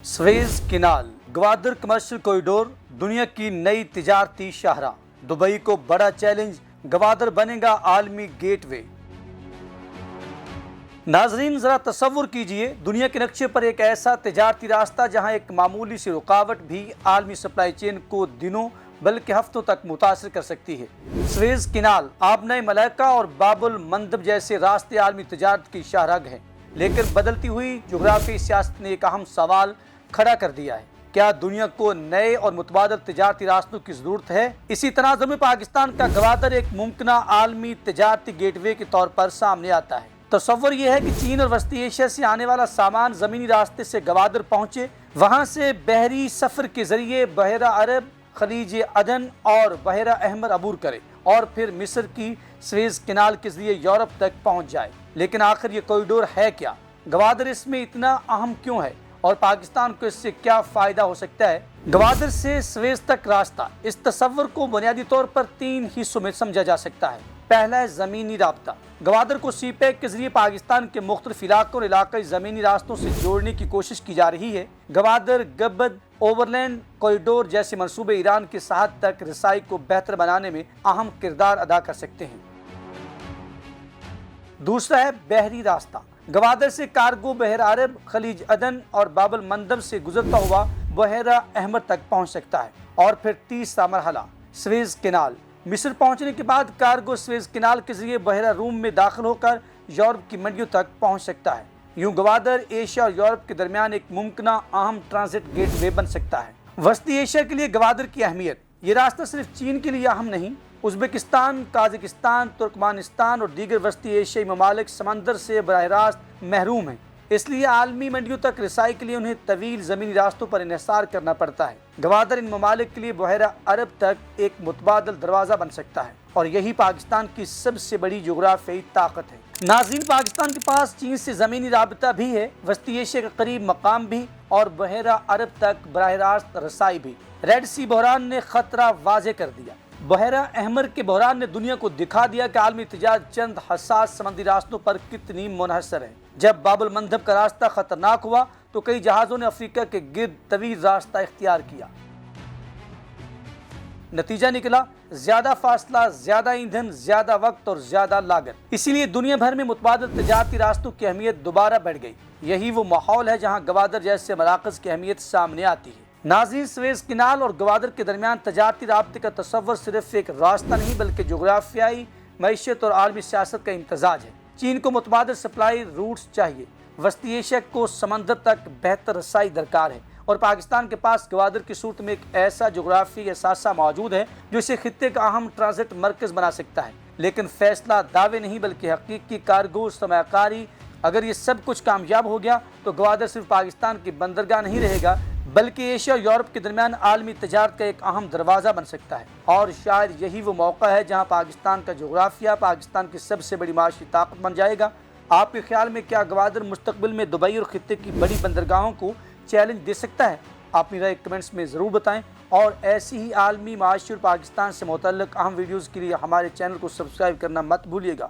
سویز canal Gwadar commercial corridor دنیا کی نئی تجارتی شاہراہ، دبئی کو بڑا چیلنج، گوادر بنے گا عالمی گیٹ وے۔ ناظرین ذرا تصور کیجئے دنیا کے نقشے پر ایک ایسا تجارتی راستہ جہاں ایک معمولی سی رکاوٹ بھی عالمی سپلائی چین کو دنوں بلکہ ہفتوں تک متاثر کر سکتی ہے۔ سویز کینال آبنۂ ملائکہ اور باب المندب جیسے راستے عالمی تجارت کی شاہراہ ہیں، لیکن بدلتی ہوئی جغرافیائی سیاست نے ایک اہم سوال کھڑا کر دیا ہے: کیا دنیا کو نئے اور متبادل تجارتی راستوں کی ضرورت ہے؟ اسی تناظر میں پاکستان کا گوادر ایک ممکنہ عالمی تجارتی گیٹ وے کے طور پر سامنے آتا ہے۔ تصور یہ ہے کہ چین اور وسطی ایشیا سے آنے والا سامان زمینی راستے سے گوادر پہنچے، وہاں سے بحری سفر کے ذریعے بحیرہ عرب، خلیج عدن اور بحیرہ احمر عبور کرے اور پھر مصر کی سویز کینال کے ذریعے یورپ تک پہنچ جائے۔ لیکن آخر یہ کوریڈور ہے کیا؟ گوادر اس میں اتنا اہم کیوں ہے اور پاکستان کو اس سے کیا فائدہ ہو سکتا ہے؟ گوادر سے سویز تک راستہ، اس تصور کو بنیادی طور پر 3 حصوں میں سمجھا جا سکتا ہے۔ پہلا ہے زمینی رابطہ۔ گوادر کو سی پیک کے ذریعے پاکستان کے مختلف علاقوں اور علاقائی زمینی راستوں سے جوڑنے کی کوشش کی جا رہی ہے۔ گوادر گبد اوورلینڈ کوریڈور جیسے منصوبے ایران کی سرحد تک رسائی کو بہتر بنانے میں اہم کردار ادا کر سکتے ہیں۔ دوسرا ہے بحری راستہ۔ گوادر سے کارگو بحیرہ عرب، خلیج عدن اور باب المندب سے گزرتا ہوا بحیرہ احمر تک پہنچ سکتا ہے۔ اور پھر تیسرا مرحلہ سویز کینال۔ مصر پہنچنے کے بعد کارگو سویز کینال کے ذریعے بحیرہ روم میں داخل ہو کر یورپ کی منڈیوں تک پہنچ سکتا ہے۔ یوں گوادر ایشیا اور یورپ کے درمیان ایک ممکنہ اہم ٹرانزٹ گیٹ وے بن سکتا ہے۔ وسطی ایشیا کے لیے گوادر کی اہمیت: یہ راستہ صرف چین کے لیے اہم نہیں، ازبکستان، قازقستان، ترکمانستان اور دیگر وسطی ایشیائی ممالک سمندر سے براہ راست محروم ہیں، اس لیے عالمی منڈیوں تک رسائی کے لیے انہیں طویل زمینی راستوں پر انحصار کرنا پڑتا ہے۔ گوادر ان ممالک کے لیے بحیرہ عرب تک ایک متبادل دروازہ بن سکتا ہے، اور یہی پاکستان کی سب سے بڑی جغرافیائی طاقت ہے۔ ناظرین، پاکستان کے پاس چین سے زمینی رابطہ بھی ہے، وسطی ایشیا کا قریب مقام بھی، اور بحیرہ عرب تک براہ راست رسائی بھی۔ ریڈ سی بحران نے خطرہ واضح کر دیا۔ بحیرہ احمر کے بحران نے دنیا کو دکھا دیا کہ عالمی تجارت چند حساس سمندری راستوں پر کتنی منحصر ہے۔ جب باب المندب کا راستہ خطرناک ہوا تو کئی جہازوں نے افریقہ کے گرد طویل راستہ اختیار کیا۔ نتیجہ نکلا زیادہ فاصلہ، زیادہ ایندھن، زیادہ وقت اور زیادہ لاگت۔ اسی لیے دنیا بھر میں متبادل تجارتی راستوں کی اہمیت دوبارہ بڑھ گئی۔ یہی وہ ماحول ہے جہاں گوادر جیسے مراکز کی اہمیت سامنے آتی ہے۔ ناظرین، سویز کینال اور گوادر کے درمیان تجارتی رابطے کا تصور صرف ایک راستہ نہیں بلکہ جغرافیائی، معیشت اور عالمی سیاست کا امتزاج ہے۔ چین کو متبادل سپلائی روٹس چاہیے، وسطی ایشیا کو سمندر تک بہتر رسائی درکار ہے، اور پاکستان کے پاس گوادر کی صورت میں ایک ایسا جغرافیائی اثاثہ موجود ہے جو اسے خطے کا اہم ٹرانزٹ مرکز بنا سکتا ہے۔ لیکن فیصلہ دعوے نہیں بلکہ حقیقی کارگو، سرمایہ کاری۔ اگر یہ سب کچھ کامیاب ہو گیا تو گوادر صرف پاکستان کی بندرگاہ نہیں رہے گا بلکہ ایشیا اور یورپ کے درمیان عالمی تجارت کا ایک اہم دروازہ بن سکتا ہے۔ اور شاید یہی وہ موقع ہے جہاں پاکستان کا جغرافیہ پاکستان کی سب سے بڑی معاشی طاقت بن جائے گا۔ آپ کے خیال میں کیا گوادر مستقبل میں دبئی اور خطے کی بڑی بندرگاہوں کو چیلنج دے سکتا ہے؟ آپ اپنی رائے کمنٹس میں ضرور بتائیں، اور ایسی ہی عالمی معاشی اور پاکستان سے متعلق اہم ویڈیوز کے لیے ہمارے چینل کو سبسکرائب کرنا مت بھولیے گا۔